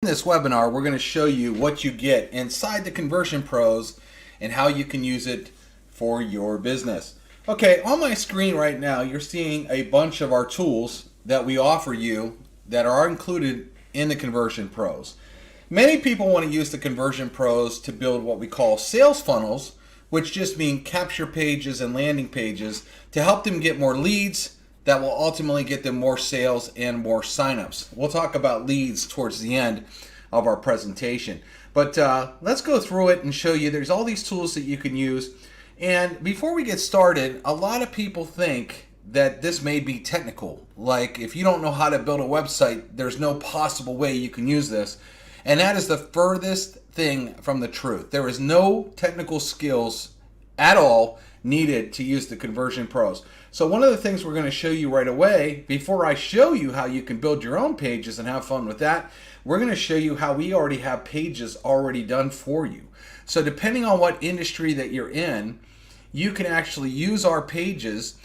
In this webinar, we're going to show you what you get inside the Conversion Pros and how you can use it for your business. Okay, on my screen right now, you're seeing a bunch of our tools that we offer you that are included in the Conversion Pros. Many people want to use the Conversion Pros to build what we call sales funnels, which just mean capture pages and landing pages to help them get more leads that will ultimately get them more sales and more signups. We'll talk about leads towards the end of our presentation. But let's go through it and show you there's all these tools that you can use. And before we get started, a lot of people think that this may be technical. Like if you don't know how to build a website, there's no possible way you can use this. And that is the furthest thing from the truth. There is no technical skills at all needed to use the Conversion Pros. So one of the things we're going to show you right away, before I show you how you can build your own pages and have fun with that, we're going to show you how we already have pages already done for you. So depending on what industry that you're in, you can actually use our pages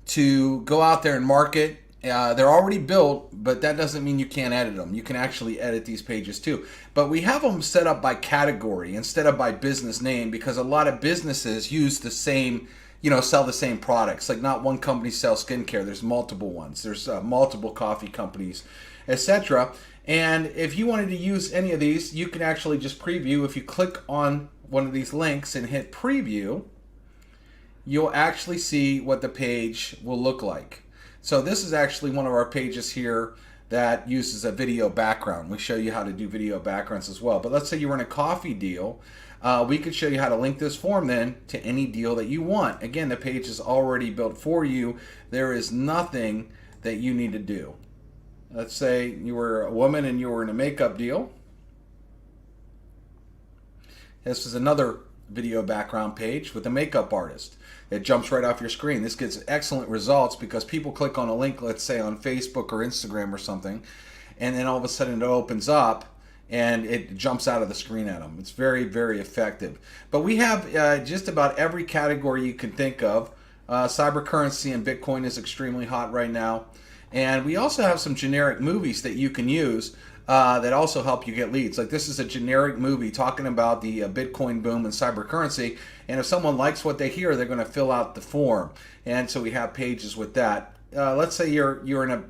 to go out there and market. They're already built, but that doesn't mean you can't edit them. You can actually edit these pages too. But we have them set up by category instead of by business name, because a lot of businesses use the same, sell the same products. Like not one company sells skincare. There's multiple ones. There's multiple coffee companies, etc. And if you wanted to use any of these, you can actually just preview. If you click on one of these links and hit preview, you'll actually see what the page will look like. So this is actually one of our pages here that uses a video background. We show you how to do video backgrounds as well. But let's say you run a coffee deal. We could show you how to link this form then to any deal that you want. Again, the page is already built for you. There is nothing that you need to do. Let's say you were a woman and you were in a makeup deal. This is another video background page with a makeup artist. It jumps right off your screen. This gets excellent results because people click on a link, let's say on Facebook or Instagram or something, and then all of a sudden it opens up and it jumps out of the screen at them. It's very, very effective. But we have just about every category you can think of. Cyber currency and Bitcoin is extremely hot right now. And we also have some generic movies that you can use that also help you get leads. Like this is a generic movie talking about the Bitcoin boom and cyber currency. And if someone likes what they hear, they're going to fill out the form. And so we have pages with that. Let's say you're in a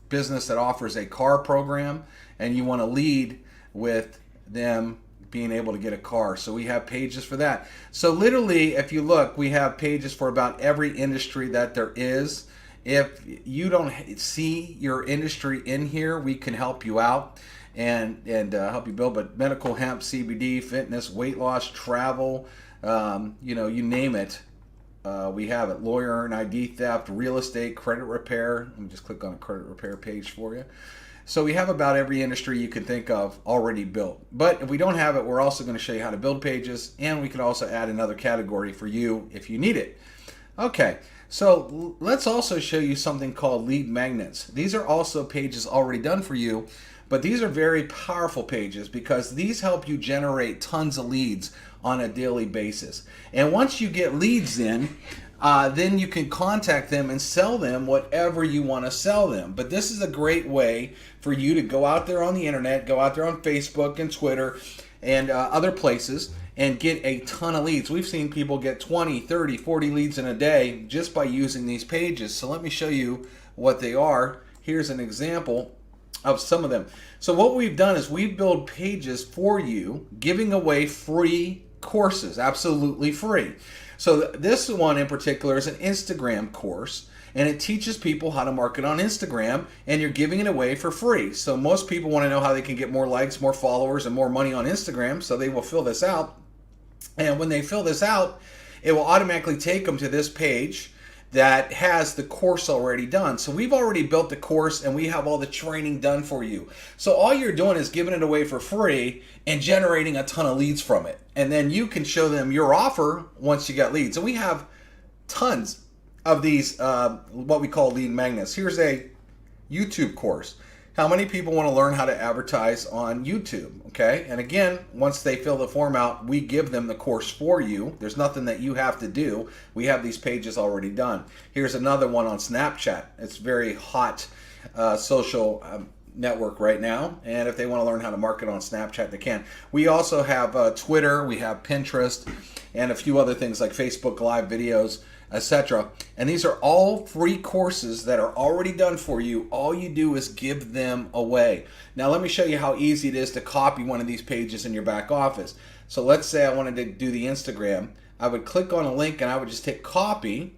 business that offers a car program and you want to lead with them being able to get a car. So we have pages for that. So literally, if you look, we have pages for about every industry that there is. If you don't see your industry in here, we can help you out and help you build. But medical, hemp, CBD, fitness, weight loss, travel, you name it, we have it. Lawyer and ID theft, real estate, credit repair. Let me just click on a credit repair page for you. So we have about every industry you can think of already built. But if we don't have it, we're also going to show you how to build pages, and we can also add another category for you if you need it. Okay. So let's also show you something called lead magnets. These are also pages already done for you, but these are very powerful pages because these help you generate tons of leads on a daily basis. And once you get leads in, then you can contact them and sell them whatever you want to sell them. But this is a great way for you to go out there on the internet, go out there on Facebook and Twitter and other places and get a ton of leads. We've seen people get 20, 30, 40 leads in a day just by using these pages. So let me show you what they are. Here's an example of some of them. So what we've done is we build pages for you, giving away free courses, absolutely free. So this one in particular is an Instagram course, and it teaches people how to market on Instagram, and you're giving it away for free. So most people want to know how they can get more likes, more followers, and more money on Instagram, so they will fill this out. And when they fill this out, it will automatically take them to this page that has the course already done. So we've already built the course and we have all the training done for you. So all you're doing is giving it away for free and generating a ton of leads from it. And then you can show them your offer once you get leads. And we have tons of these, what we call lead magnets. Here's a YouTube course. How many people want to learn how to advertise on YouTube? Okay, and again, once they fill the form out, we give them the course for you. There's nothing that you have to do. We have these pages already done. Here's another one on Snapchat. It's very hot social network right now, and if they want to learn how to market on Snapchat, they can. We also have Twitter, we have Pinterest, and a few other things like Facebook Live videos, etc. And these are all free courses that are already done for you. All you do is give them away. Now let me show you how easy it is to copy one of these pages in your back office. So let's say I wanted to do the Instagram. I would click on a link and I would just hit copy,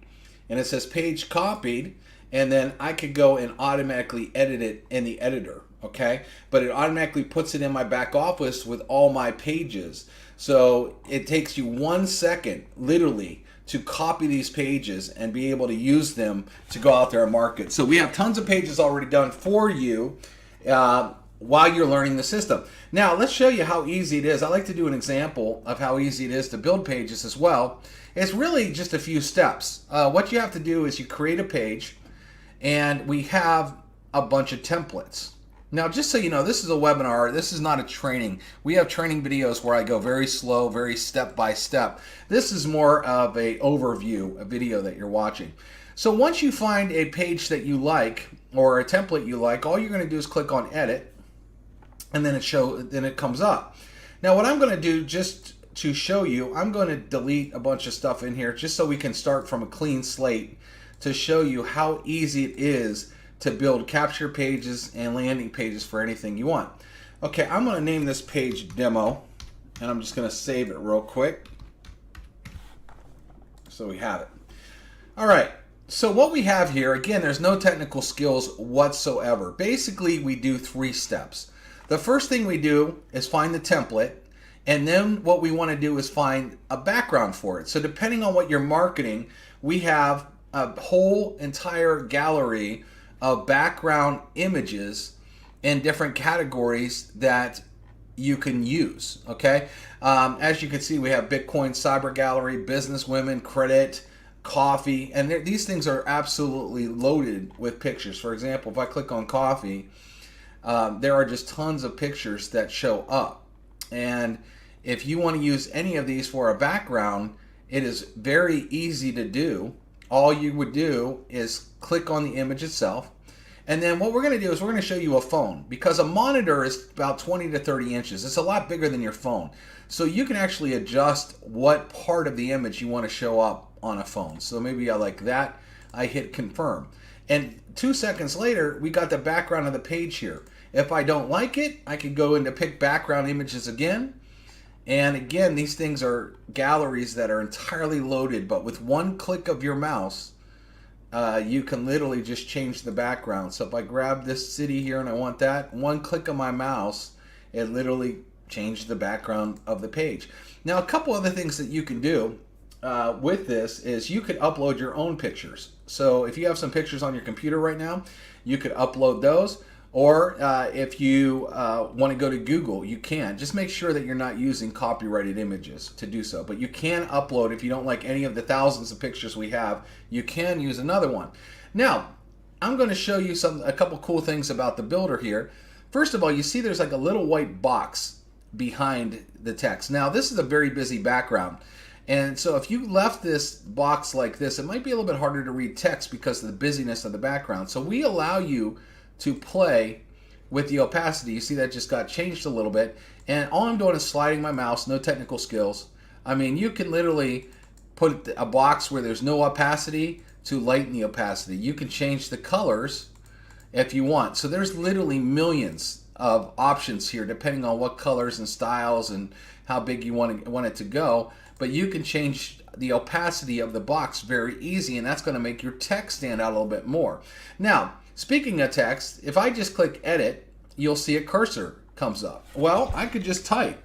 and it says page copied, and then I could go and automatically edit it in the editor, okay? But it automatically puts it in my back office with all my pages. So it takes you 1 second, literally, to copy these pages and be able to use them to go out there and market. So we have tons of pages already done for you while you're learning the system. Now let's show you how easy it is. I like to do an example of how easy it is to build pages as well. It's really just a few steps. What you have to do is you create a page, and we have a bunch of templates. Now, just so you know, this is a webinar. This is not a training. We have training videos where I go very slow, very step by step. This is more of an overview, a video that you're watching. So once you find a page that you like or a template you like, all you're going to do is click on edit, and then it comes up. Now, what I'm going to do just to show you, I'm going to delete a bunch of stuff in here just so we can start from a clean slate to show you how easy it is to build capture pages and landing pages for anything you want. Okay, I'm going to name this page demo, and I'm just going to save it real quick so we have it. All right, so what we have here, again, there's no technical skills whatsoever. Basically, we do 3 steps. The first thing we do is find the template, and then what we want to do is find a background for it. So depending on what you're marketing, we have a whole entire gallery of background images in different categories that you can use, okay? As you can see, we have Bitcoin, Cyber Gallery, Business Women, Credit, Coffee, and these things are absolutely loaded with pictures. For example, if I click on Coffee, there are just tons of pictures that show up. And if you want to use any of these for a background, it is very easy to do. All you would do is click on the image itself, and then what we're going to do is we're going to show you a phone, because a monitor is about 20 to 30 inches. It's a lot bigger than your phone. So you can actually adjust what part of the image you want to show up on a phone. So maybe I like that. I hit confirm. And 2 seconds later, we got the background of the page here. If I don't like it, I can go into pick background images again. And again, these things are galleries that are entirely loaded, but with one click of your mouse, you can literally just change the background. So if I grab this city here and I want that, one click of my mouse, it literally changed the background of the page. Now, a couple other things that you can do with this is you could upload your own pictures. So if you have some pictures on your computer right now, you could upload those. Or if you want to go to Google, you can. Just make sure that you're not using copyrighted images to do so. But you can upload, if you don't like any of the thousands of pictures we have, you can use another one. Now, I'm going to show you a couple cool things about the builder here. First of all, you see there's like a little white box behind the text. Now, this is a very busy background. And so if you left this box like this, it might be a little bit harder to read text because of the busyness of the background. So we allow you to play with the opacity. You see that just got changed a little bit, and all I'm doing is sliding my mouse. No technical skills. I mean, you can literally put a box where there's no opacity to lighten the opacity. You can change the colors if you want. So there's literally millions of options here depending on what colors and styles and how big you want it to go. But you can change the opacity of the box very easy, and that's going to make your text stand out a little bit more. Now, speaking of text, if I just click edit, you'll see a cursor comes up. Well, I could just type.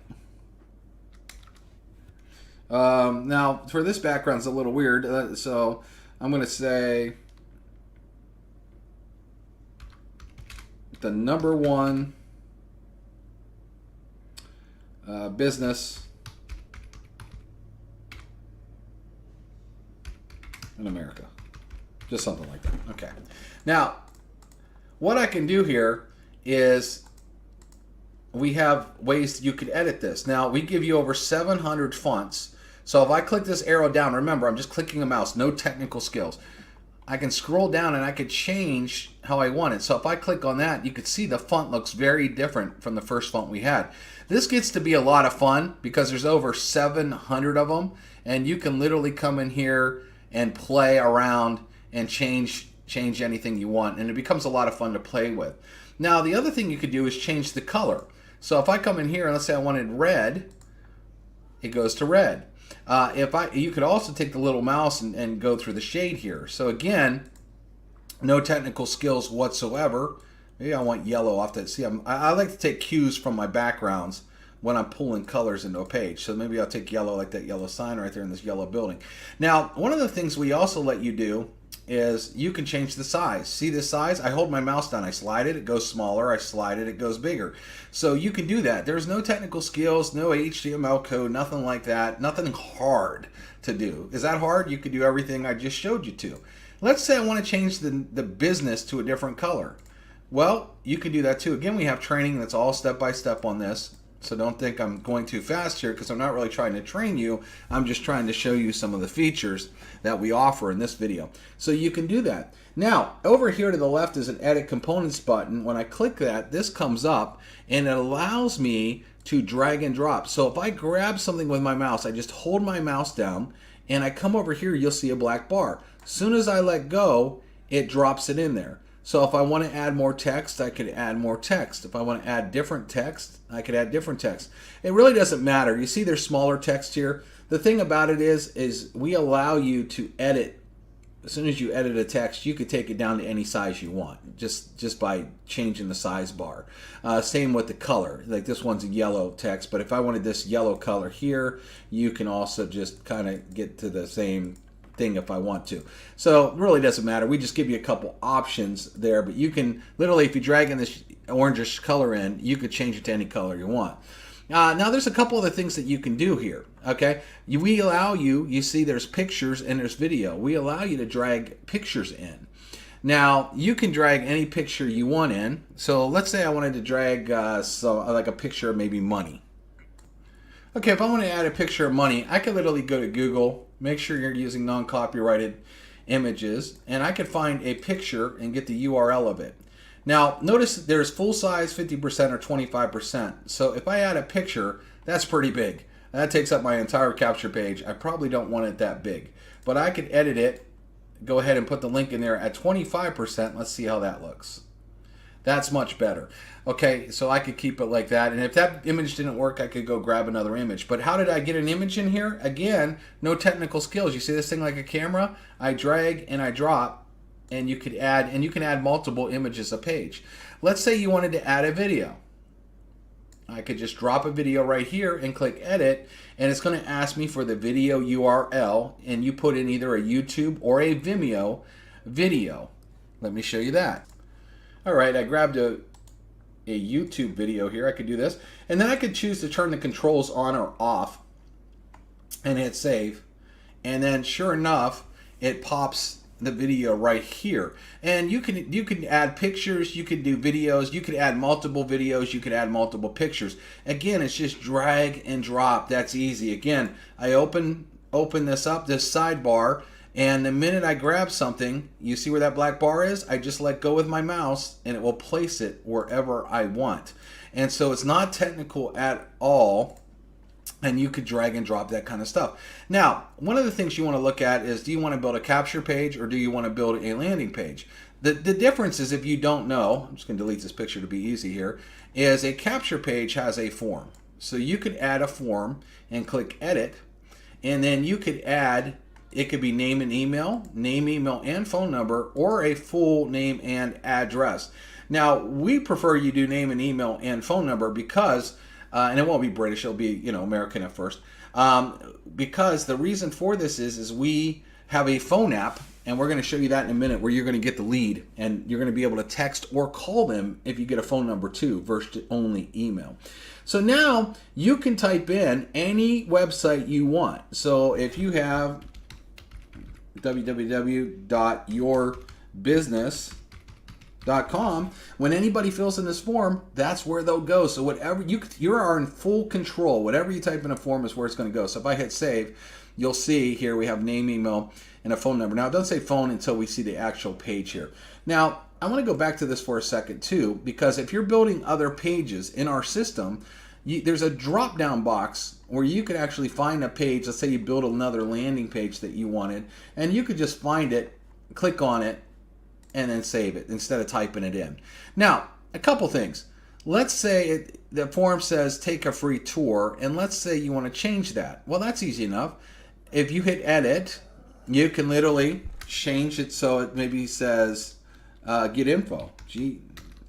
Now, for this background, it's a little weird, so I'm going to say the #1 business in America. Just something like that. Okay. Now, what I can do here is we have ways you could edit this. Now, we give you over 700 fonts. So if I click this arrow down, remember, I'm just clicking a mouse, no technical skills. I can scroll down and I could change how I want it. So if I click on that, you could see the font looks very different from the first font we had. This gets to be a lot of fun because there's over 700 of them, and you can literally come in here and play around and change anything you want, and it becomes a lot of fun to play with. Now the other thing you could do is change the color. So if I come in here and let's say I wanted red, it goes to red. You could also take the little mouse and go through the shade here. So again, no technical skills whatsoever. Maybe I want yellow off that. See, I like to take cues from my backgrounds when I'm pulling colors into a page. So maybe I'll take yellow, like that yellow sign right there in this yellow building. Now, one of the things we also let you do is you can change the size. See this size? I hold my mouse down, I slide it, it goes smaller, I slide it, it goes bigger. So you can do that. There's no technical skills, no HTML code, nothing like that, nothing hard to do. Is that hard? You could do everything I just showed you to. Let's say I want to change the business to a different color. Well, you can do that too. Again, we have training that's all step by step on this. So don't think I'm going too fast here because I'm not really trying to train you. I'm just trying to show you some of the features that we offer in this video. So you can do that. Now, over here to the left is an Edit Components button. When I click that, this comes up and it allows me to drag and drop. So if I grab something with my mouse, I just hold my mouse down and I come over here, you'll see a black bar. As soon as I let go, it drops it in there. So if I want to add more text, I could add more text. If I want to add different text, I could add different text. It really doesn't matter. You see there's smaller text here. The thing about it is we allow you to edit. As soon as you edit a text, you could take it down to any size you want, just by changing the size bar. Same with the color. Like this one's a yellow text, but if I wanted this yellow color here, you can also just kind of get to the same thing if I want to. So it really doesn't matter. We just give you a couple options there, but you can literally, if you drag in this orangish color in, you could change it to any color you want. Now there's a couple other things that you can do here. Okay, we allow you see there's pictures and there's video. We allow you to drag pictures in. Now you can drag any picture you want in. So let's say I wanted to drag like a picture of maybe money. Okay, if I want to add a picture of money, I could literally go to Google, make sure you're using non-copyrighted images, and I could find a picture and get the URL of it. Now, notice there's full size 50% or 25%. So if I add a picture, that's pretty big. That takes up my entire capture page. I probably don't want it that big. But I could edit it, go ahead and put the link in there at 25%. Let's see how that looks. That's much better. Okay, so I could keep it like that. And if that image didn't work, I could go grab another image. But how did I get an image in here? Again, no technical skills. You see this thing like a camera? I drag and I drop, and you can add multiple images a page. Let's say you wanted to add a video. I could just drop a video right here and click edit, and it's going to ask me for the video URL, and you put in either a YouTube or a Vimeo video. Let me show you that. All right, I grabbed a YouTube video here. I could do this, and then I could choose to turn the controls on or off and hit save, and then sure enough, it pops the video right here. And you can add pictures, you could do videos, you could add multiple videos, you could add multiple pictures. Again, it's just drag and drop. That's easy. Again, I open this up, this sidebar, and the minute I grab something, you see where that black bar is? I just let go with my mouse and it will place it wherever I want. And so it's not technical at all, and you could drag and drop that kind of stuff. Now, one of the things you want to look at is, do you want to build a capture page or do you want to build a landing page? The difference is, if you don't know, I'm just going to delete this picture to be easy here, is a capture page has a form. So you could add a form and click edit, and then you could add, it could be name, email, and phone number, or a full name and address. Now, we prefer you do name and email and phone number because, and it won't be British, it'll be, American at first. Because the reason for this is we have a phone app, and we're going to show you that in a minute, where you're going to get the lead, and you're going to be able to text or call them if you get a phone number too, versus only email. So now you can type in any website you want. So if you have www.yourbusiness, when anybody fills in this form, that's where they'll go. So whatever you are in full control. Whatever you type in a form is where it's going to go. So if I hit save, you'll see here we have name, email, and a phone number. Now it doesn't say phone until we see the actual page here. Now I want to go back to this for a second too, because if you're building other pages in our system, there's a drop down box where you could actually find a page. Let's say you build another landing page that you wanted, and you could just find it, click on it, and then save it instead of typing it in. Now, a couple things. Let's say the form says take a free tour, and let's say you want to change that. Well, that's easy enough. If you hit edit, you can literally change it so it maybe says get info. Gee,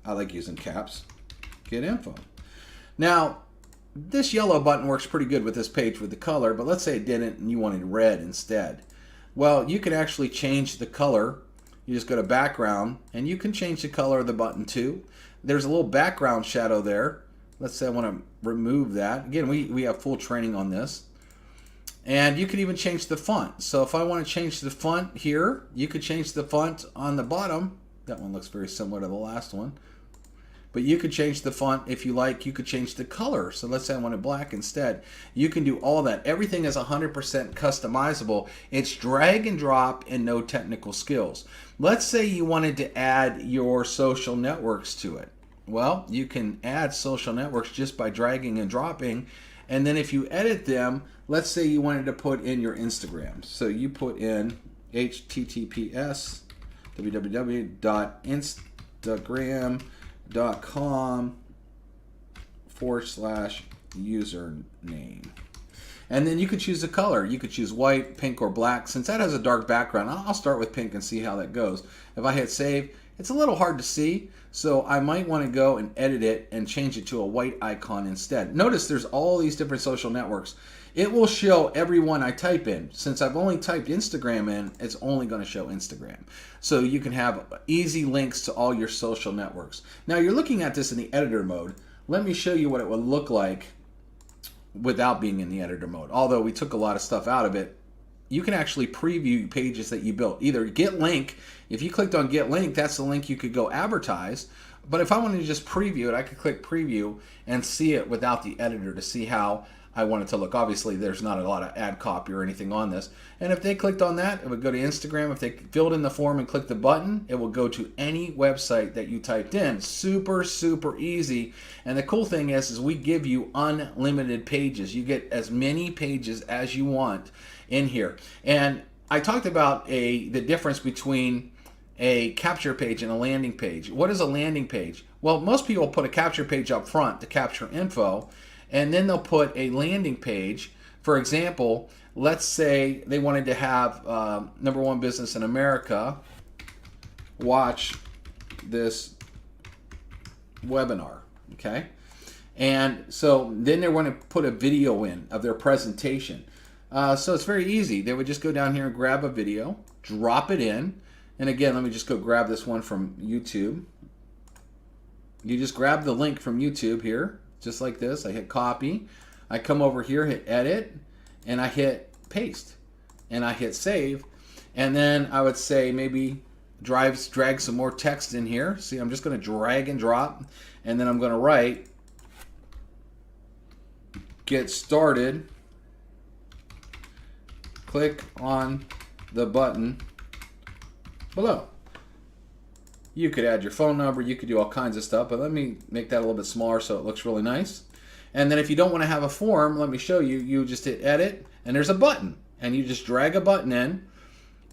I like using caps. Get info. Now, this yellow button works pretty good with this page with the color, but let's say it didn't and you wanted red instead. Well, you can actually change the color. You just go to background and you can change the color of the button too. There's a little background shadow there. Let's say I want to remove that. Again, we have full training on this. And you can even change the font. So if I want to change the font here, you could change the font on the bottom. That one looks very similar to the last one. But you could change the font if you like. You could change the color. So let's say I want it black instead. You can do all that. Everything is 100% customizable. It's drag and drop and no technical skills. Let's say you wanted to add your social networks to it. Well, you can add social networks just by dragging and dropping. And then if you edit them, let's say you wanted to put in your Instagram. So you put in https www.instagram.com/username. And then you could choose a color. You could choose white, pink, or black. Since that has a dark background, I'll start with pink and see how that goes. If I hit save, it's a little hard to see, so I might want to go and edit it and change it to a white icon instead. Notice there's all these different social networks. It will show every one I type in. Since I've only typed Instagram in, it's only going to show Instagram. So you can have easy links to all your social networks. Now you're looking at this in the editor mode. Let me show you what it would look like without being in the editor mode. Although we took a lot of stuff out of it, you can actually preview pages that you built. Either get link, if you clicked on get link, that's the link you could go advertise. But if I wanted to just preview it, I could click preview and see it without the editor to see how I want it to look. Obviously, there's not a lot of ad copy or anything on this. And if they clicked on that, it would go to Instagram. If they filled in the form and clicked the button, it will go to any website that you typed in. Super, super easy. And the cool thing is we give you unlimited pages. You get as many pages as you want in here. And I talked about the difference between a capture page and a landing page. What is a landing page? Well, most people put a capture page up front to capture info, and then they'll put a landing page. For example, let's say they wanted to have #1 business in America watch this webinar, okay? And so then they want to put a video in of their presentation. So it's very easy. They would just go down here and grab a video, drop it in, and again, let me just go grab this one from YouTube. You just grab the link from YouTube here, just like this. I hit copy. I come over here, hit edit, and I hit paste. And I hit save. And then I would say maybe drag some more text in here. See, I'm just going to drag and drop. And then I'm going to write, get started. Click on the button below. You could add your phone number, you could do all kinds of stuff, but let me make that a little bit smaller so it looks really nice. And then if you don't want to have a form, let me show you. You just hit edit, and there's a button, and you just drag a button in,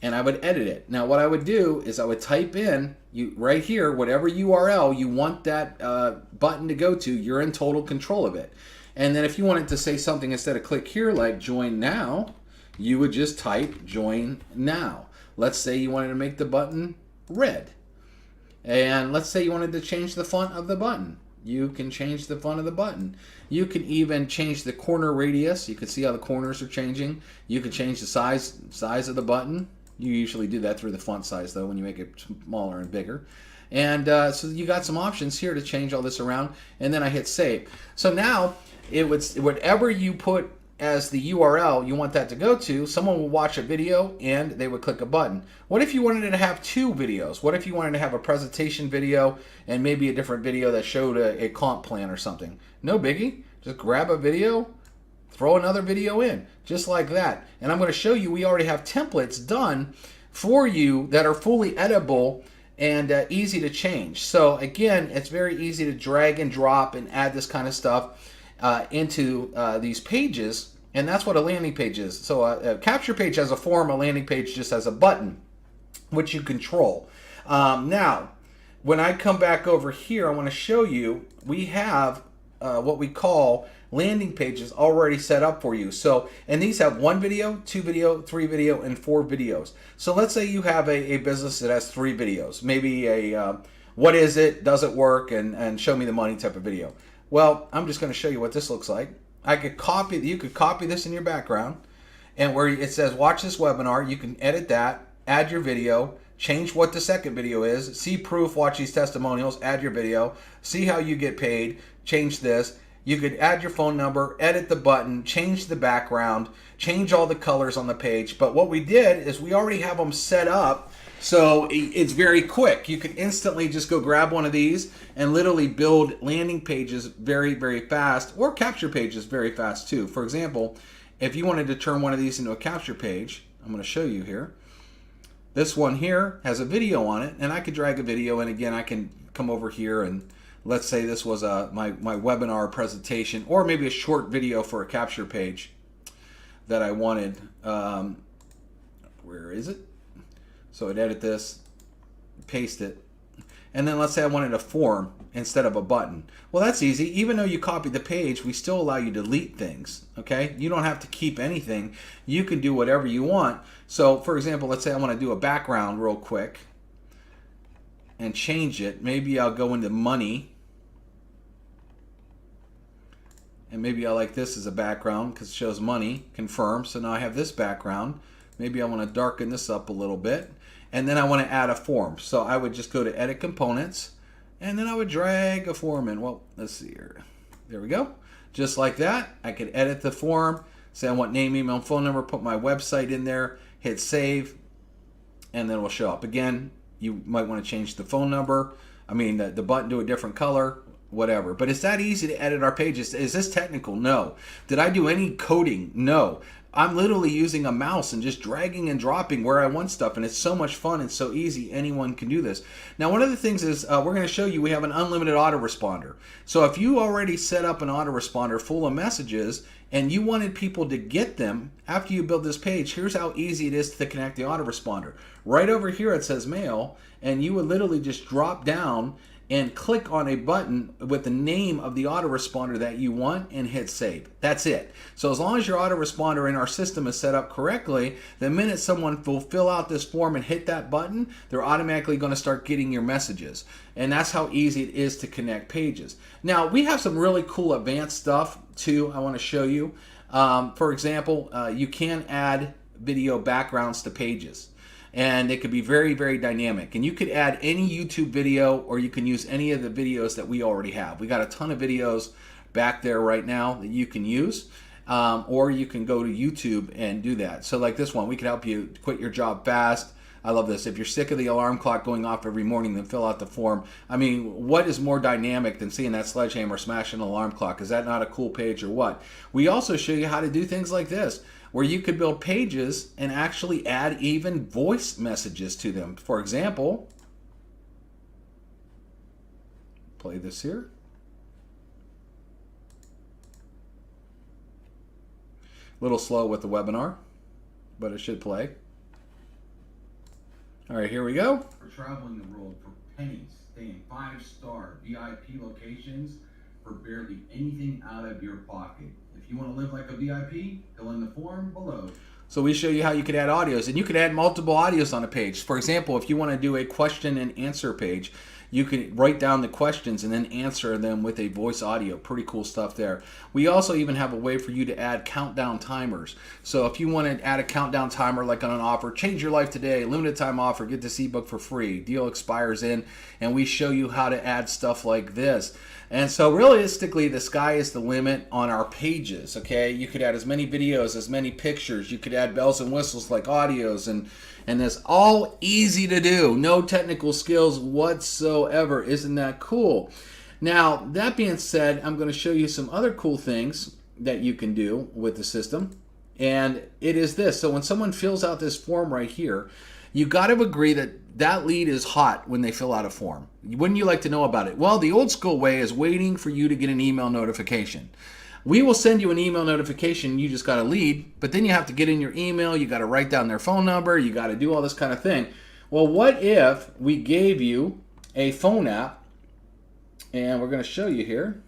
and I would edit it. Now what I would do is I would type in right here whatever URL you want that button to go to. You're in total control of it. And then if you wanted to say something instead of click here like join now, you would just type join now. Let's say you wanted to make the button red. And let's say you wanted to change the font of the button. You can change the font of the button. You can even change the corner radius. You can see how the corners are changing. You can change the size of the button. You usually do that through the font size though when you make it smaller and bigger. And so you got some options here to change all this around. And then I hit save. So now it would, whatever you put as the URL you want that to go to, someone will watch a video and they would click a button. What if you wanted to have two videos? What if you wanted to have a presentation video and maybe a different video that showed a comp plan or something? No biggie. Just grab a video, throw another video in, just like that. And I'm going to show you, we already have templates done for you that are fully editable and easy to change. So again, it's very easy to drag and drop and add this kind of stuff into these pages, and that's what a landing page is. So a capture page has a form, a landing page just has a button, which you control. Now, when I come back over here, I want to show you, we have what we call landing pages already set up for you. So, and these have 1 video, 2 video, 3 video, and 4 videos. So let's say you have a business that has 3 videos, maybe a what is it, does it work, and show me the money type of video. Well, I'm just going to show you what this looks like. I could copy, you could copy this in your background, and where it says watch this webinar, you can edit that, add your video, change what the second video is, see proof, watch these testimonials, add your video, see how you get paid, change this. You could add your phone number, edit the button, change the background, change all the colors on the page. But what we did is we already have them set up, so it's very quick. You can instantly just go grab one of these and literally build landing pages very, very fast, or capture pages very fast too. For example, if you wanted to turn one of these into a capture page, I'm going to show you here. This one here has a video on it, and I could drag a video, and again, I can come over here and let's say this was my webinar presentation, or maybe a short video for a capture page that I wanted. Where is it? So I'd edit this, paste it, and then let's say I wanted a form instead of a button. Well, that's easy. Even though you copied the page, we still allow you to delete things, okay? You don't have to keep anything. You can do whatever you want. So for example, let's say I want to do a background real quick and change it. Maybe I'll go into money, and maybe I like this as a background because it shows money, confirm. So now I have this background. Maybe I want to darken this up a little bit, and then I want to add a form. So I would just go to edit components, and then I would drag a form in. Well, let's see here. There we go. Just like that, I could edit the form, say I want name, email, phone number, put my website in there, hit save, and then it will show up. Again, you might want to change the phone number, the button to a different color, whatever. But it's that easy to edit our pages. Is this technical? No. Did I do any coding? No. I'm literally using a mouse and just dragging and dropping where I want stuff, and it's so much fun and so easy. Anyone can do this. Now, one of the things is we're going to show you we have an unlimited autoresponder. So if you already set up an autoresponder full of messages and you wanted people to get them after you build this page, here's how easy it is to connect the autoresponder. Right over here it says mail, and you would literally just drop down and click on a button with the name of the autoresponder that you want and hit save. That's it. So as long as your autoresponder in our system is set up correctly, the minute someone will fill out this form and hit that button, they're automatically going to start getting your messages. And that's how easy it is to connect pages. Now, we have some really cool advanced stuff too I want to show you. For example, you can add video backgrounds to pages. And it could be very, very dynamic. And you could add any YouTube video, or you can use any of the videos that we already have. We got a ton of videos back there right now that you can use, or you can go to YouTube and do that. So like this one, we can help you quit your job fast. I love this. If you're sick of the alarm clock going off every morning, then fill out the form. I mean, what is more dynamic than seeing that sledgehammer smash an alarm clock? Is that not a cool page or what? We also show you how to do things like this, where you could build pages and actually add even voice messages to them. For example, play this here. A little slow with the webinar, but it should play. All right, here we go. For traveling the world for pennies, staying 5-star VIP locations for barely anything out of your pocket. If you want to live like a VIP, fill in the form below. So we show you how you could add audios, and you could add multiple audios on a page. For example, if you want to do a question and answer page, You can write down the questions and then answer them with a voice audio. Pretty cool stuff there. We also even have a way for you to add countdown timers. So if you want to add a countdown timer like on an offer, change your life today, limited time offer, get this ebook for free, deal expires in, and we show you how to add stuff like this. And so realistically, the sky is the limit on our pages, okay? You could add as many videos, as many pictures. You could add bells and whistles like audios, and it's all easy to do. No technical skills whatsoever. Isn't that cool? Now, that being said, I'm going to show you some other cool things that you can do with the system. And it is this. So when someone fills out this form right here, you got to agree that that lead is hot when they fill out a form. Wouldn't you like to know about it? Well, the old school way is waiting for you to get an email notification. We will send you an email notification, you just got a lead, but then you have to get in your email, you got to write down their phone number, you got to do all this kind of thing. Well, what if we gave you a phone app, and we're going to show you here.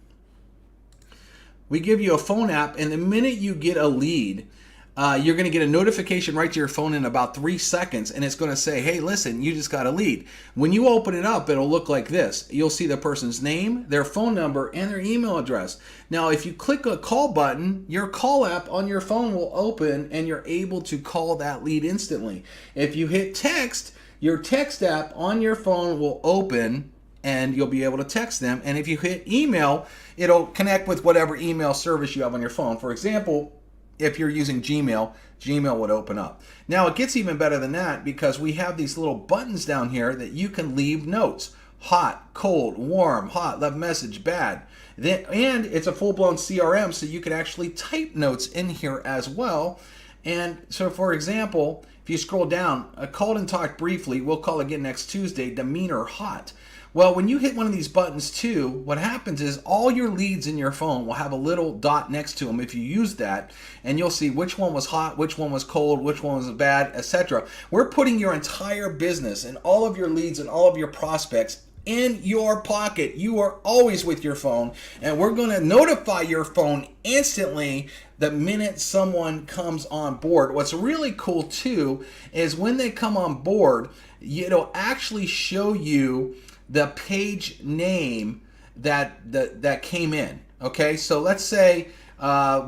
We give you a phone app, and the minute you get a lead, you're going to get a notification right to your phone in about 3 seconds, and it's going to say, hey, listen, you just got a lead. When you open it up, it'll look like this. You'll see the person's name, their phone number, and their email address. Now, if you click a call button, your call app on your phone will open, and you're able to call that lead instantly. If you hit text, your text app on your phone will open, and you'll be able to text them. And if you hit email, it'll connect with whatever email service you have on your phone. For example, if you're using Gmail, Gmail would open up. Now, it gets even better than that because we have these little buttons down here that you can leave notes. Hot, cold, warm, hot, left message, bad. And it's a full-blown CRM, so you can actually type notes in here as well. And so, for example, if you scroll down, called and talked briefly, we'll call again next Tuesday, demeanor hot. Well, when you hit one of these buttons too, what happens is all your leads in your phone will have a little dot next to them if you use that, and you'll see which one was hot, which one was cold, which one was bad, etc. We're putting your entire business and all of your leads and all of your prospects in your pocket. You are always with your phone, and we're going to notify your phone instantly the minute someone comes on board. What's really cool too is when they come on board, it'll actually show you the page name that came in. Okay, so let's say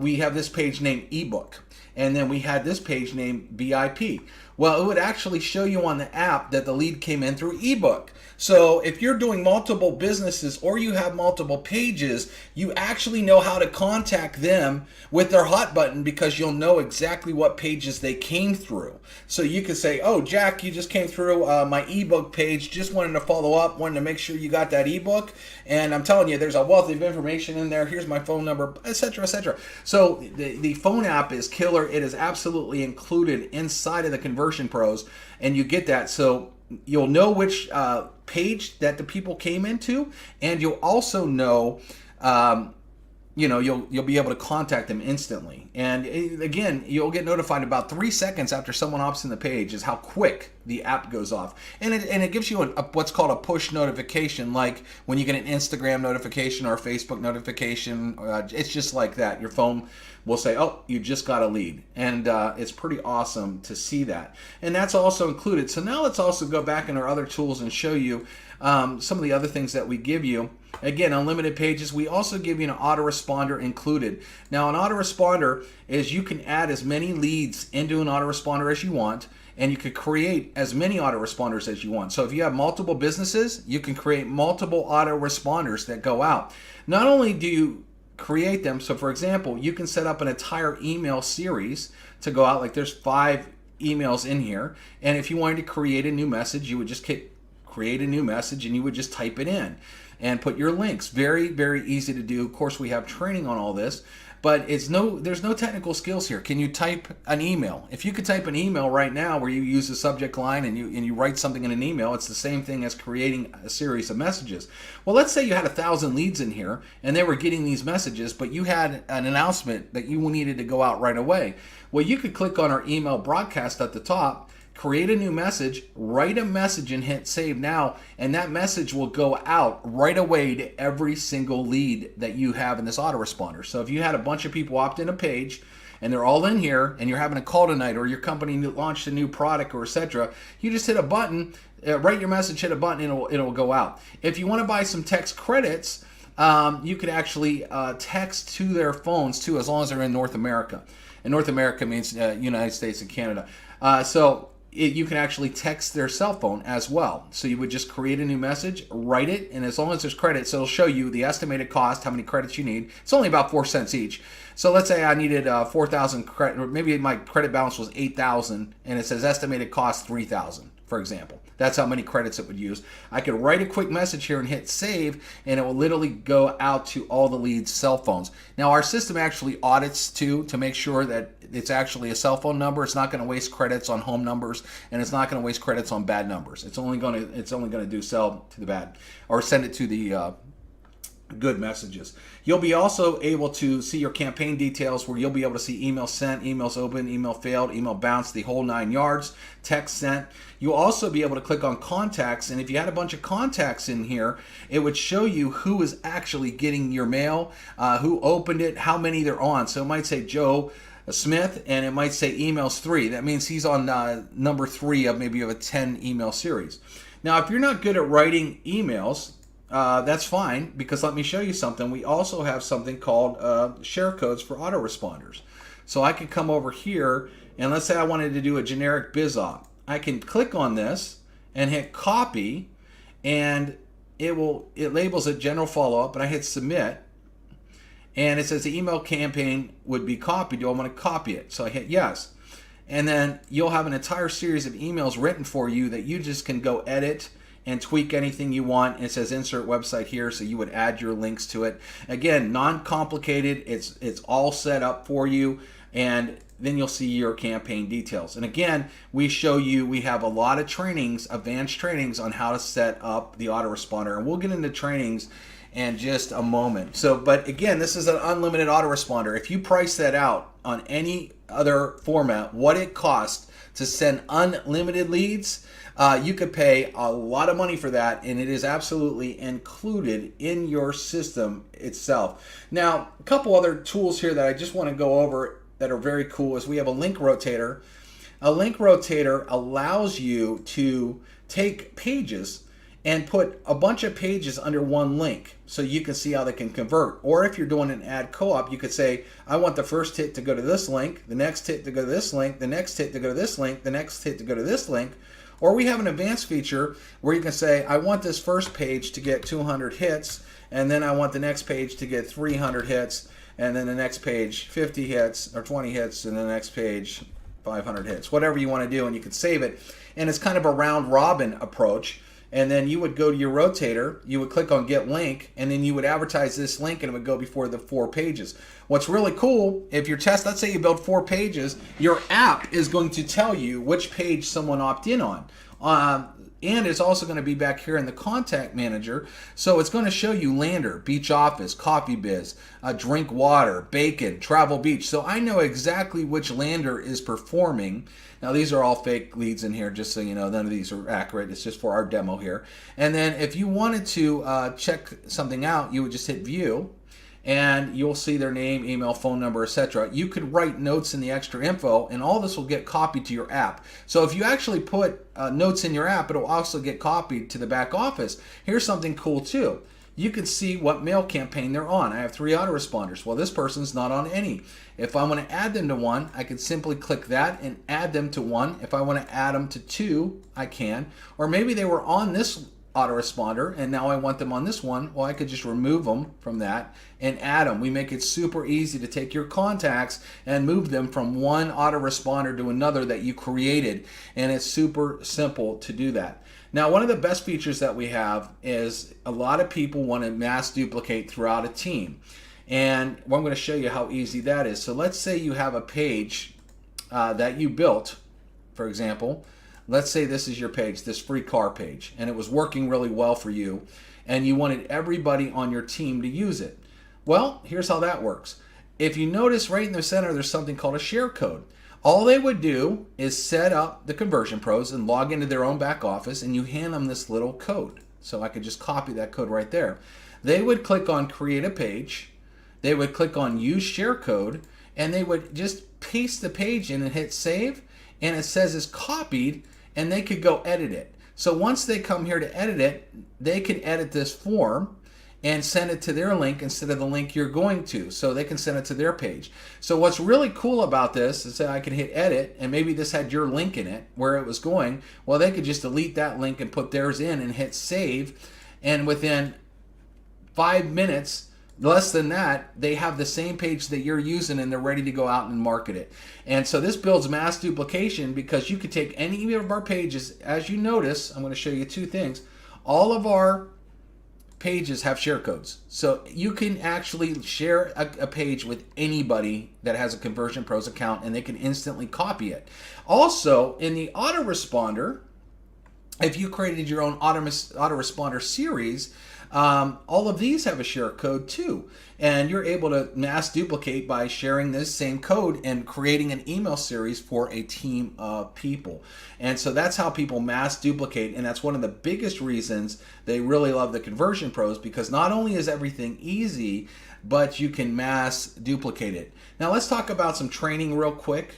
we have this page named ebook, and then we had this page named VIP. Well, it would actually show you on the app that the lead came in through ebook. So if you're doing multiple businesses or you have multiple pages, you actually know how to contact them with their hot button because you'll know exactly what pages they came through. So you could say, oh, Jack, you just came through my ebook page, just wanted to follow up, wanted to make sure you got that ebook. And I'm telling you, there's a wealth of information in there. Here's my phone number, etc., etc. So the phone app is killer. It is absolutely included inside of the Conversion Pros, and you get that. So you'll know which page that the people came into, and you'll also know, you'll be able to contact them instantly. And again, you'll get notified about 3 seconds after someone opts in the page is how quick the app goes off. And it gives you what's called a push notification, like when you get an Instagram notification or a Facebook notification. It's just like that. Your phone will say, oh, you just got a lead. And it's pretty awesome to see that. And that's also included. So now let's also go back in our other tools and show you some of the other things that we give you. Again, unlimited pages. We also give you an autoresponder included. Now, an autoresponder is you can add as many leads into an autoresponder as you want, and you could create as many autoresponders as you want. So if you have multiple businesses, you can create multiple autoresponders that go out. Not only do you create them, so for example, you can set up an entire email series to go out, like there's 5 emails in here, and if you wanted to create a new message, you would just create a new message and you would just type it in and put your links. Very, very easy to do. Of course, we have training on all this, but there's no technical skills here. Can you type an email? If you could type an email right now where you use the subject line and you write something in an email, it's the same thing as creating a series of messages. Well, let's say you had 1,000 leads in here and they were getting these messages, but you had an announcement that you needed to go out right away. Well, you could click on our email broadcast at the top, create a new message, write a message and hit save now, and that message will go out right away to every single lead that you have in this autoresponder. So if you had a bunch of people opt in a page and they're all in here and you're having a call tonight, or your company launched a new product, or etc., you just hit a button, write your message, hit a button, and it'll go out. If you want to buy some text credits, you could actually text to their phones too, as long as they're in North America. And North America means United States and Canada. You can actually text their cell phone as well. So you would just create a new message, write it, and as long as there's credits, it'll show you the estimated cost, how many credits you need. It's only about 4 cents each. So let's say I needed 4,000 credit, or maybe my credit balance was 8,000, and it says estimated cost 3,000, for example. That's how many credits it would use. I could write a quick message here and hit save, and it will literally go out to all the leads' cell phones. Now, our system actually audits too, to make sure that it's actually a cell phone number. It's not going to waste credits on home numbers, and it's not going to waste credits on bad numbers. It's only going to do sell to the bad, or send it to the good messages. You'll be also able to see your campaign details, where you'll be able to see email sent, emails open, email failed, email bounced, the whole 9 yards, text sent. You'll also be able to click on contacts, and if you had a bunch of contacts in here, it would show you who is actually getting your mail, who opened it, how many they're on. So it might say Joe Smith, and it might say emails 3. That means he's on number 3 of maybe of a 10 email series. Now, if you're not good at writing emails, that's fine, because let me show you something. We also have something called share codes for autoresponders. So I can come over here, and let's say I wanted to do a generic biz op. I can click on this and hit copy, and it labels it general follow-up, but I hit submit, and it says the email campaign would be copied. Do I want to copy it? So I hit yes. And then you'll have an entire series of emails written for you that you just can go edit and tweak anything you want. It says insert website here, so you would add your links to it. Again, non-complicated. It's all set up for you, and then you'll see your campaign details. And again, we have a lot of trainings, advanced trainings on how to set up the autoresponder, and we'll get into trainings in just a moment. So, but again, this is an unlimited autoresponder. If you price that out on any other format, what it costs to send unlimited leads, you could pay a lot of money for that, and it is absolutely included in your system itself. Now, a couple other tools here that I just want to go over that are very cool is we have a link rotator. A link rotator allows you to take pages and put a bunch of pages under one link, so you can see how they can convert. Or if you're doing an ad co-op, you could say, I want the first hit to go to this link, the next hit to go to this link, the next hit to go to this link, the next hit to go to this link. Or we have an advanced feature where you can say, I want this first page to get 200 hits, and then I want the next page to get 300 hits, and then the next page 50 hits or 20 hits, and the next page 500 hits. Whatever you want to do, and you can save it. And it's kind of a round robin approach. And then you would go to your rotator, you would click on get link, and then you would advertise this link, and it would go before the 4 pages. What's really cool, if your test, let's say you build 4 pages, your app is going to tell you which page someone opted in on. And it's also going to be back here in the contact manager. So it's going to show you Lander, Beach Office, Coffee Biz, Drink Water, Bacon, Travel Beach. So I know exactly which Lander is performing. Now these are all fake leads in here, just so you know, none of these are accurate. It's just for our demo here. And then if you wanted to check something out, you would just hit view, and you'll see their name, email, phone number, etc. You could write notes in the extra info, and all this will get copied to your app. So if you actually put notes in your app, it'll also get copied to the back office. Here's something cool too. You can see what mail campaign they're on. I have 3 autoresponders. Well, this person's not on any. If I want to add them to one, I can simply click that and add them to one. If I want to add them to 2, I can. Or maybe they were on this autoresponder and now I want them on this one. Well, I could just remove them from that and add them. We make it super easy to take your contacts and move them from one autoresponder to another that you created, and it's super simple to do that. Now, one of the best features that we have is a lot of people want to mass duplicate throughout a team, and I'm going to show you how easy that is. So let's say you have a page that you built, for example. Let's say this is your page, this free car page, and it was working really well for you, and you wanted everybody on your team to use it. Well, here's how that works. if you notice right in the center, there's something called a share code. All they would do is set up the Conversion Pros and log into their own back office, and you hand them this little code. So I could just copy that code right there. They would click on create a page. They would click on use share code, and they would just paste the page in and hit save, and it says it's copied, and they could go edit it. So once they come here to edit it, they can edit this form and send it to their link instead of the link you're going to. So they can send it to their page. So what's really cool about this is that I can hit edit, and maybe this had your link in it where it was going. Well, they could just delete that link and put theirs in and hit save. And within 5 minutes, less than that, they have the same page that you're using, and they're ready to go out and market it. And so this builds mass duplication, because you could take any of our pages. As you notice, I'm going to show you two things. All of our pages have share codes, so you can actually share a page with anybody that has a Conversion Pros account, and they can instantly copy it. Also, in the autoresponder, if you created your own autoresponder series, all of these have a share code too, and you're able to mass duplicate by sharing this same code and creating an email series for a team of people. And so that's how people mass duplicate, and that's one of the biggest reasons they really love the Conversion Pros, because not only is everything easy, but you can mass duplicate it. Now let's talk about some training real quick,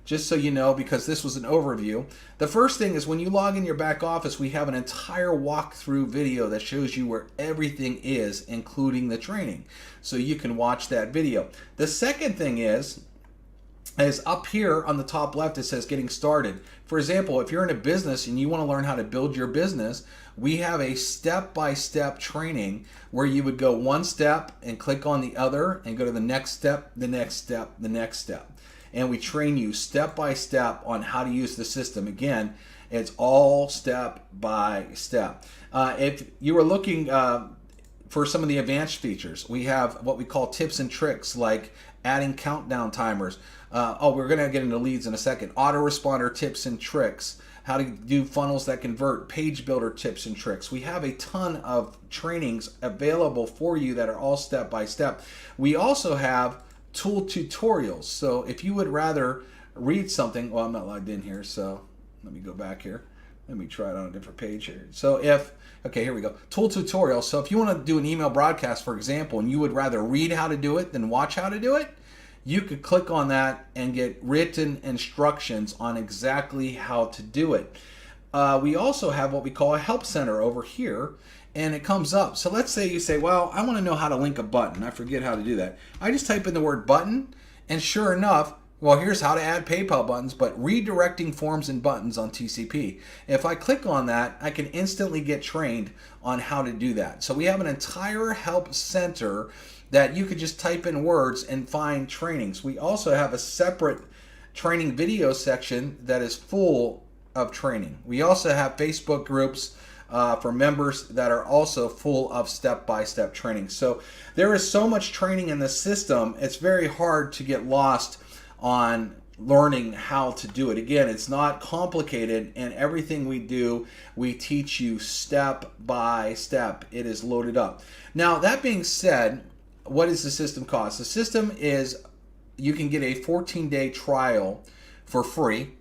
just so you know, because this was an overview. The first thing is when you log in your back office, we have an entire walkthrough video that shows you where everything is, including the training. So you can watch that video. The second thing is up here on the top left, it says getting started. For example, if you're in a business and you want to learn how to build your business, we have a step-by-step training where you would go one step and click on the other and go to the next step, the next step, the next step. And we train you step by step on how to use the system. Again, it's all step by step. If you were looking for some of the advanced features, we have what we call tips and tricks, like adding countdown timers. We're going to get into leads in a second. Autoresponder tips and tricks. How to do funnels that convert, page builder tips and tricks. We have a ton of trainings available for you that are all step by step. We also have tool tutorials. So if you would rather read something, well, I'm not logged in here, so let me go back here. Let me try it on a different page here. So okay, here we go. Tool tutorials. So if you want to do an email broadcast, for example, and you would rather read how to do it than watch how to do it, you could click on that and get written instructions on exactly how to do it. We also have what we call a help center over here, and it comes up. So let's say you say, well, I want to know how to link a button. I forget how to do that. I just type in the word button, and sure enough, well, here's how to add PayPal buttons, but redirecting forms and buttons on TCP. If I click on that, I can instantly get trained on how to do that. So we have an entire help center that you could just type in words and find trainings. We also have a separate training video section that is full of training. We also have Facebook groups for members that are also full of step-by-step training. So there is so much training in the system, it's very hard to get lost on learning how to do it. Again, it's not complicated, and everything we do, we teach you step by step. It is loaded up. Now, that being said, what does the system cost? The system is, you can get a 14-day trial for free.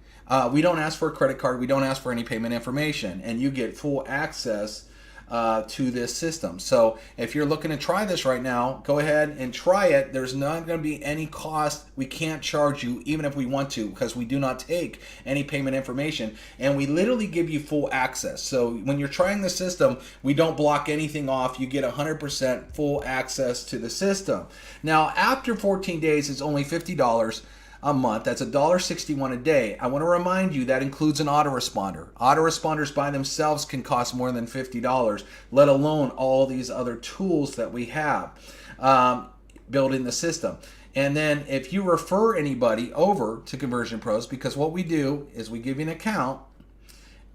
We don't ask for a credit card. We don't ask for any payment information, and you get full access to this system. So if you're looking to try this right now, go ahead and try it. There's not going to be any cost. We can't charge you even if we want to, because we do not take any payment information, and we literally give you full access. So when you're trying the system, we don't block anything off. You get 100% full access to the system. Now, after 14 days, it's only $50 a month. That's $1.61 a day. I want to remind you that includes an autoresponder. Autoresponders by themselves can cost more than $50, let alone all these other tools that we have built in the system. And then if you refer anybody over to Conversion Pros, because what we do is we give you an account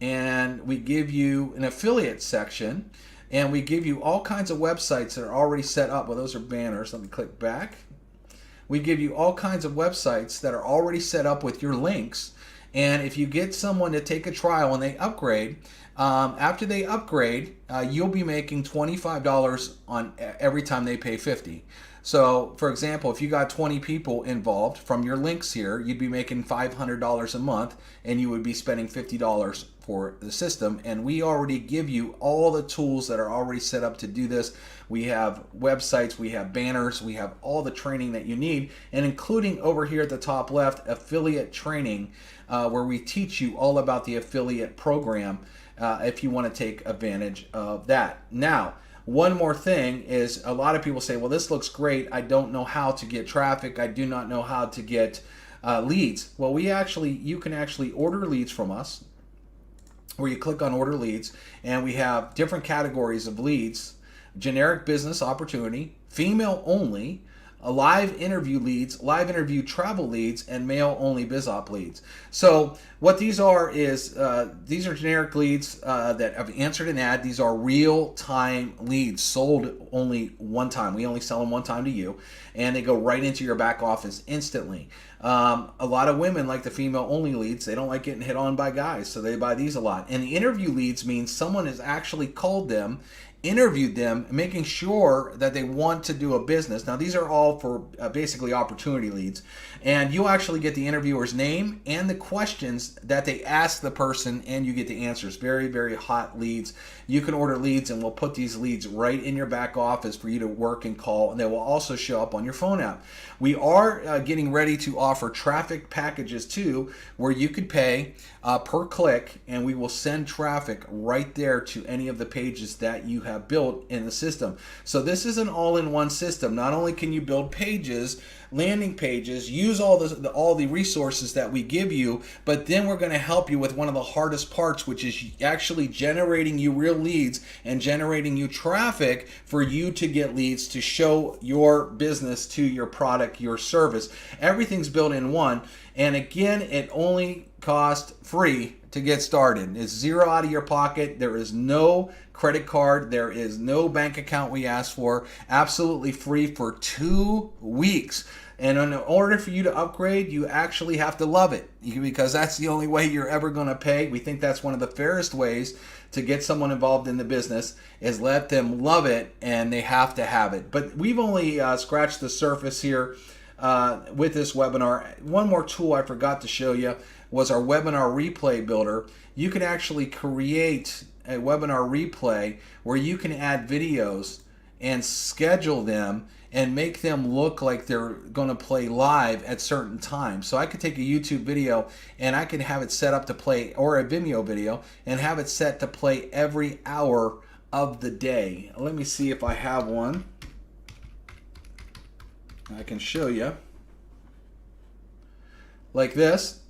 and we give you an affiliate section, and we give you all kinds of websites that are already set up. Well, those are banners. Let me click back. We give you all kinds of websites that are already set up with your links. And if you get someone to take a trial and they upgrade, after they upgrade, you'll be making $25 on every time they pay $50. So, for example, if you got 20 people involved from your links here, you'd be making $500 a month, and you would be spending $50 for the system. And we already give you all the tools that are already set up to do this. We have websites, we have banners, we have all the training that you need, and including over here at the top left, affiliate training, where we teach you all about the affiliate program if you want to take advantage of that. Now, one more thing is, a lot of people say, well, this looks great. I don't know how to get traffic. I do not know how to get leads. Well, you can actually order leads from us, where you click on order leads, and we have different categories of leads: generic business opportunity, female only, live interview leads, live interview travel leads, and male only biz op leads. So what these are is these are generic leads that have answered an ad. These are real time leads sold only one time. We only sell them one time to you, and they go right into your back office instantly. A lot of women like the female only leads. They don't like getting hit on by guys, so they buy these a lot. And the interview leads means someone has actually called them, interviewed them, making sure that they want to do a business. Now, these are all for basically opportunity leads, and you actually get the interviewer's name and the questions that they ask the person, and you get the answers. Very, very hot leads. You can order leads, and we'll put these leads right in your back office for you to work and call, and they will also show up on your phone app. We are getting ready to offer traffic packages too, where you could pay per click, and we will send traffic right there to any of the pages that you have built in the system. So this is an all-in-one system. Not only can you build pages, landing pages, use all the resources that we give you, but then we're going to help you with one of the hardest parts, which is actually generating you real leads and generating you traffic for you to get leads to show your business to your product, your service. Everything's built in one, and again, it only costs free to get started. It's zero out of your pocket. There is no credit card. There is no bank account we ask for. Absolutely free for 2 weeks. And in order for you to upgrade, you actually have to love it, because that's the only way you're ever going to pay. We think that's one of the fairest ways to get someone involved in the business, is let them love it, and they have to have it. But we've only scratched the surface here with this webinar. One more tool I forgot to show you was our webinar replay builder. You can actually create a webinar replay where you can add videos and schedule them and make them look like they're going to play live at certain times. So I could take a YouTube video and I could have it set up to play, or a Vimeo video, and have it set to play every hour of the day. Let me see if I have one. I can show you. Like this.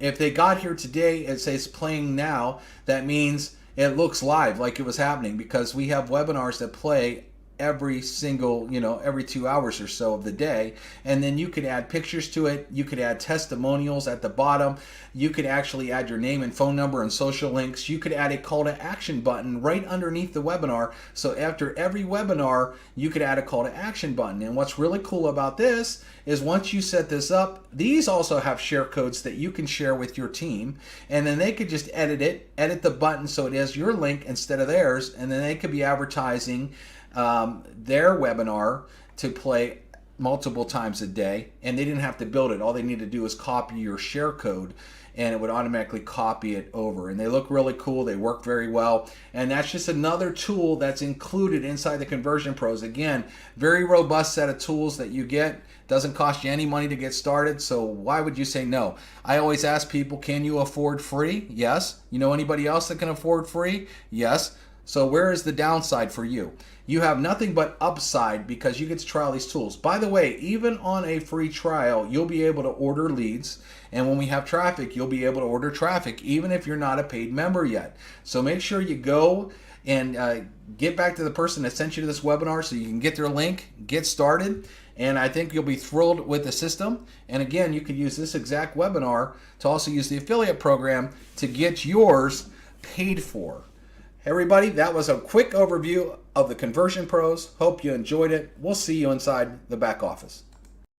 If they got here today, it says playing now. That means it looks live, like it was happening, because we have webinars that play every single, every 2 hours or so of the day. And then you could add pictures to it. You could add testimonials at the bottom. You could actually add your name and phone number and social links. You could add a call to action button right underneath the webinar. So after every webinar, you could add a call to action button. And what's really cool about this is, once you set this up, these also have share codes that you can share with your team. And then they could just edit the button so it has your link instead of theirs. And then they could be advertising their webinar to play multiple times a day, and they didn't have to build it. All they need to do is copy your share code, and it would automatically copy it over. And they look really cool. They work very well. And that's just another tool that's included inside the Conversion Pros. Again, very robust set of tools that you get. Doesn't cost you any money to get started, so why would you say no? I always ask people, can you afford free? Yes. You know anybody else that can afford free? Yes. So where is the downside for you? You have nothing but upside, because you get to try all these tools. By the way, even on a free trial, you'll be able to order leads. And when we have traffic, you'll be able to order traffic, even if you're not a paid member yet. So make sure you go and get back to the person that sent you to this webinar so you can get their link, get started. And I think you'll be thrilled with the system. And again, you could use this exact webinar to also use the affiliate program to get yours paid for. Everybody, that was a quick overview of the Conversion Pros. Hope you enjoyed it. We'll see you inside the back office.